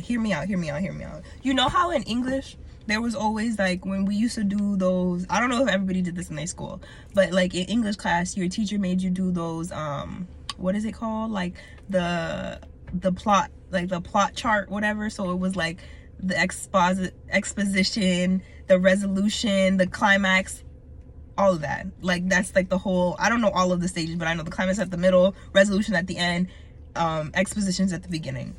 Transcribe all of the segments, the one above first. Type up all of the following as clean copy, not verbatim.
hear me out. You know how in English there was always like when we used to do those, I don't know if everybody did this in their school, but like in English class your teacher made you do those what is it called, like the plot, like the plot chart, whatever. So it was like the exposition, the resolution, the climax, all of that. Like that's like the whole, I don't know all of the stages, but I know the climax at the middle, resolution at the end, expositions at the beginning,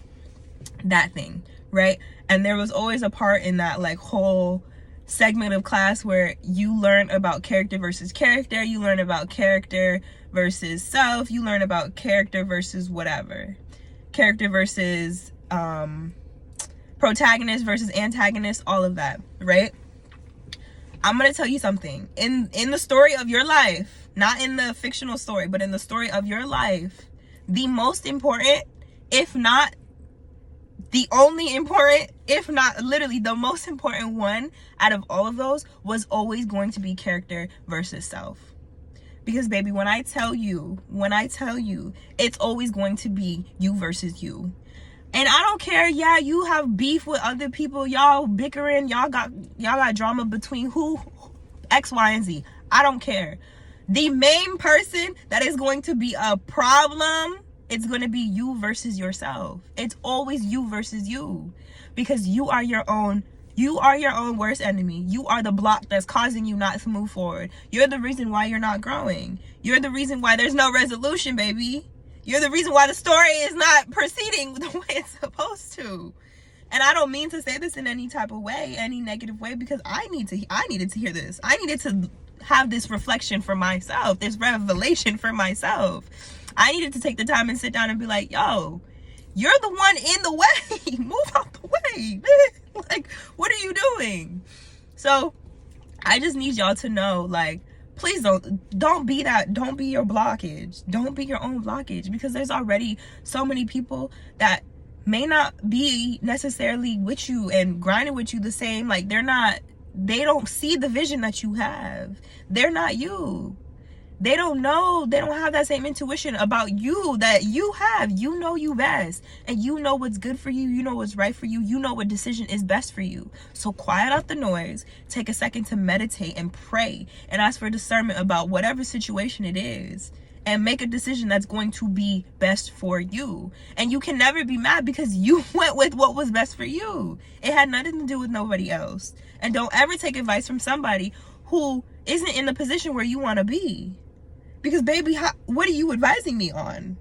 that thing, right? And there was always a part in that like whole segment of class where you learn about character versus character, you learn about character versus self, you learn about character versus whatever, character versus protagonist versus antagonist, all of that, right? I'm gonna tell you something. In the story of your life, not in the fictional story, but in the story of your life, the most important, if not the only important, if not literally the most important one out of all of those, was always going to be character versus self. Because baby, when I tell you, it's always going to be you versus you. And I don't care, yeah, you have beef with other people, y'all bickering, y'all got drama between who, X, Y, and Z. I don't care. The main person that is going to be a problem, it's going to be you versus yourself. It's always you versus you. Because you are your own worst enemy. You are the block that's causing you not to move forward. You're the reason why you're not growing. You're the reason why there's no resolution, baby. You're the reason why the story is not proceeding the way it's supposed to. And I don't mean to say this in any type of way, any negative way, because I needed to hear this. I needed to have this reflection for myself, this revelation for myself. I needed to take the time and sit down and be like, yo, you're the one in the way. Move out the way, man. Like, what are you doing? So I just need y'all to know, like, please don't be your blockage. Don't be your own blockage, because there's already so many people that may not be necessarily with you and grinding with you the same. Like they don't see the vision that you have. They're not you. They don't know, they don't have that same intuition about you that you have. You know you best, and you know what's good for you, you know what's right for you, you know what decision is best for you. So quiet out the noise, take a second to meditate and pray and ask for discernment about whatever situation it is, and make a decision that's going to be best for you. And you can never be mad because you went with what was best for you. It had nothing to do with nobody else. And don't ever take advice from somebody who isn't in the position where you want to be. Because baby, what are you advising me on?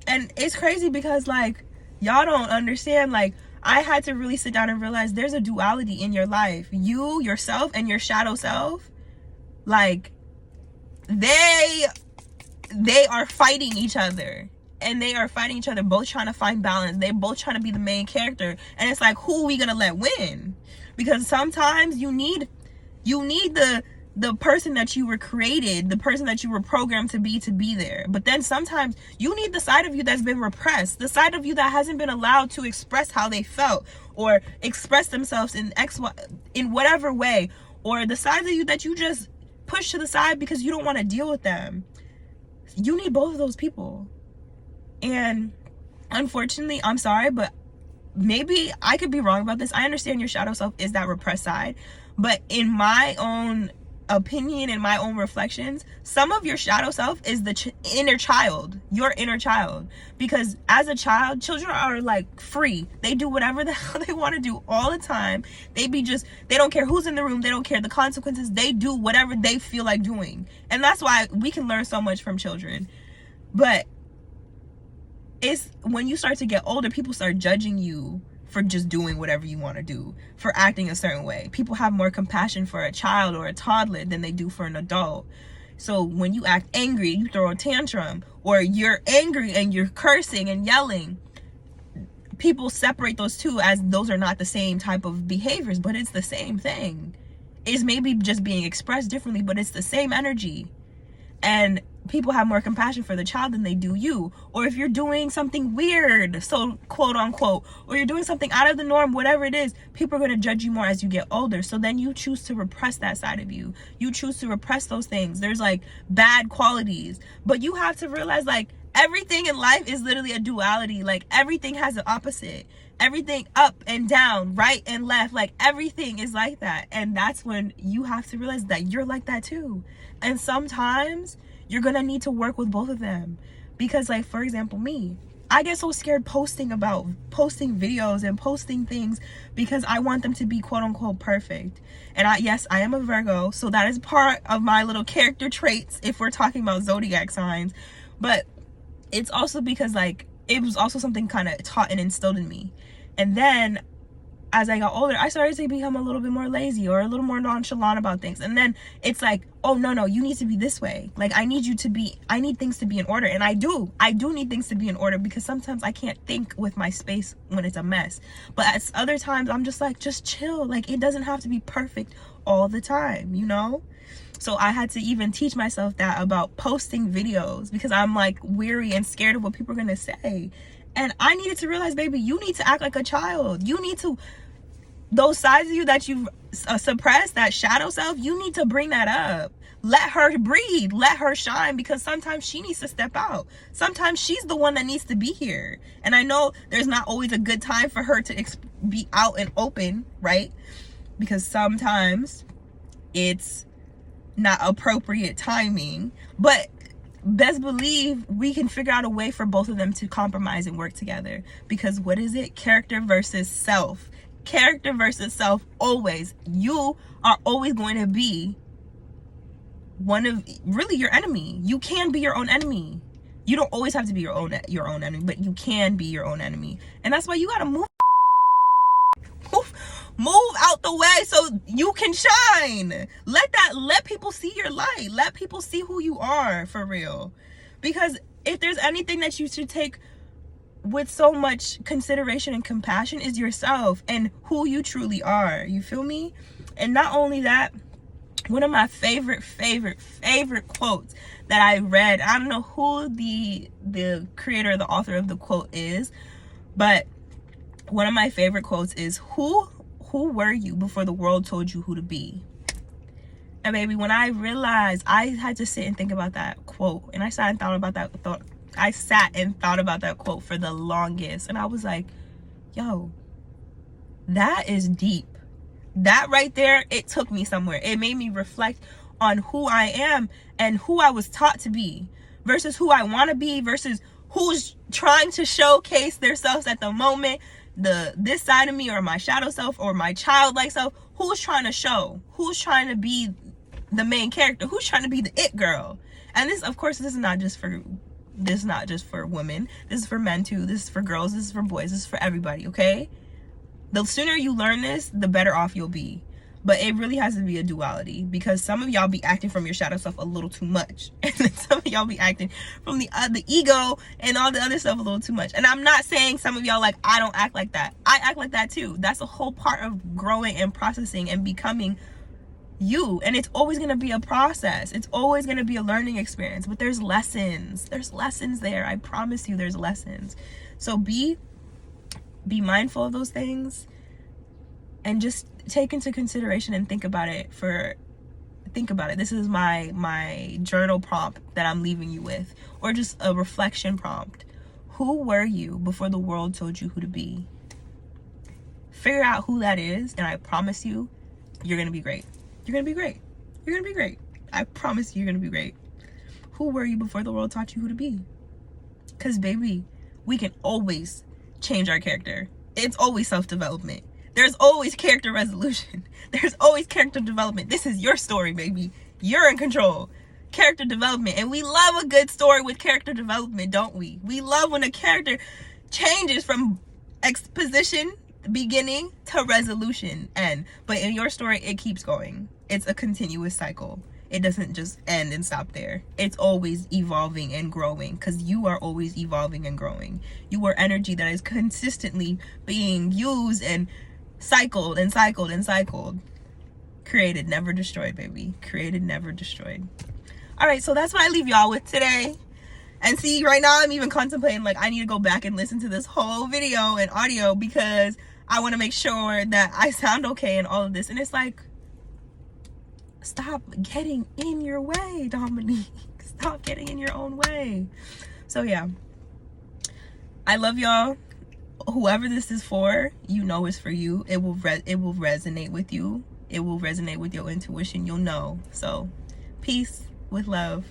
And it's crazy because like, y'all don't understand. Like, I had to really sit down and realize there's a duality in your life. You, yourself, and your shadow self, like, they are fighting each other. And they are fighting each other, both trying to find balance. They're both trying to be the main character. And it's like, who are we gonna let win? Because sometimes you need the person that you were created, the person that you were programmed to be there. But then sometimes you need the side of you that's been repressed, the side of you that hasn't been allowed to express how they felt or express themselves in whatever way, or the sides of you that you just push to the side because you don't want to deal with them. You need both of those people. And unfortunately, I'm sorry, but maybe I could be wrong about this. I understand your shadow self is that repressed side, but in my own opinion, in my own reflections, some of your shadow self is the inner child, your inner child. Because as a child, children are like free. They do whatever the hell they want to do all the time. They don't care who's in the room. They don't care the consequences. They do whatever they feel like doing. And that's why we can learn so much from children. But it's when you start to get older, people start judging you for just doing whatever you want to do, for acting a certain way. People have more compassion for a child or a toddler than they do for an adult. So when you act angry, you throw a tantrum, or you're angry and you're cursing and yelling, people separate those two as those are not the same type of behaviors, but it's the same thing. It's maybe just being expressed differently, but it's the same energy. And people have more compassion for the child than they do you. Or if you're doing something weird, so quote unquote, or you're doing something out of the norm, whatever it is, people are going to judge you more as you get older. So then you choose to repress that side of you. You choose to repress those things. There's like bad qualities, but you have to realize like everything in life is literally a duality. Like, everything has an opposite. Everything up and down, right and left, like everything is like that. And that's when you have to realize that you're like that too. And sometimes you're gonna need to work with both of them. Because, like, for example, me, I get so scared posting videos and posting things because I want them to be quote unquote perfect. And yes, I am a Virgo, so that is part of my little character traits if we're talking about zodiac signs. But it's also because, like, it was also something kind of taught and instilled in me. And then as I got older, I started to become a little bit more lazy or a little more nonchalant about things. And then it's like, oh, no, you need to be this way. Like, I need things to be in order. And I do need things to be in order, because sometimes I can't think with my space when it's a mess. But at other times, I'm just like, just chill. Like, it doesn't have to be perfect all the time, you know? So I had to even teach myself that about posting videos, because I'm like weary and scared of what people are going to say. And I needed to realize, baby, you need to act like a child. You need to, those sides of you that you've suppressed, that shadow self, you need to bring that up. Let her breathe. Let her shine, because sometimes she needs to step out. Sometimes she's the one that needs to be here. And I know there's not always a good time for her to be out and open, right? Because sometimes it's not appropriate timing. But best believe we can figure out a way for both of them to compromise and work together. Because what is it? Character versus self. Character versus self. Always. You are always going to be really your enemy. You can be your own enemy. You don't always have to be your own enemy, but you can be your own enemy. And that's why you gotta move out the way so you can shine. Let people see your light. Let people see who you are for real. Because if there's anything that you should take with so much consideration and compassion, is yourself and who you truly are. You feel me? And not only that, one of my favorite quotes that I read, I don't know who the creator, the author of the quote is, but one of my favorite quotes is, who were you before the world told you who to be? And baby, when I realized, I had to sit and think about that quote, and I sat and thought about that quote for the longest. And I was like, yo, that is deep. That right there, it took me somewhere. It made me reflect on who I am and who I was taught to be versus who I want to be versus who's trying to showcase themselves at the moment. This side of me, or my shadow self, or my childlike self, who's trying to show, who's trying to be the main character, who's trying to be the it girl. And this, of course, this is not just for women. This is for men too. This is for girls. This is for boys. This is for everybody, okay? The sooner you learn this, the better off you'll be. But it really has to be a duality, because some of y'all be acting from your shadow self a little too much, and then some of y'all be acting from the ego and all the other stuff a little too much. And I'm not saying some of y'all, like, I don't act like that. I act like that too. That's a whole part of growing and processing and becoming you. And it's always going to be a process. It's always going to be a learning experience. But there's lessons. There's lessons there. I promise you, there's lessons. So be mindful of those things, and just take into consideration and think about it. This is my journal prompt that I'm leaving you with, or just a reflection prompt. Who were you before the world told you who to be? Figure out who that is, and I promise you, you're gonna be great. You're gonna be great. You're gonna be great. I promise you're gonna be great. Who were you before the world taught you who to be? Because baby, we can always change our character. It's always self-development. There's always character resolution. There's always character development. This is your story, baby. You're in control. Character development. And we love a good story with character development, don't we? We love when a character changes from exposition, beginning, to resolution, end. But in your story, it keeps going. It's a continuous cycle. It doesn't just end and stop there. It's always evolving and growing, because you are always evolving and growing. You are energy that is consistently being used and cycled and cycled and cycled. Created, never destroyed, baby. Created, never destroyed. All right, so that's what I leave y'all with today. And see, right now I'm even contemplating, like, I need to go back and listen to this whole video and audio, because I want to make sure that I sound okay and all of this. And it's like, stop getting in your way, Dominique. Stop getting in your own way. So yeah, I love y'all. Whoever this is for, you know it's for you. It will resonate with you. It will resonate with your intuition. You'll know. So peace with love.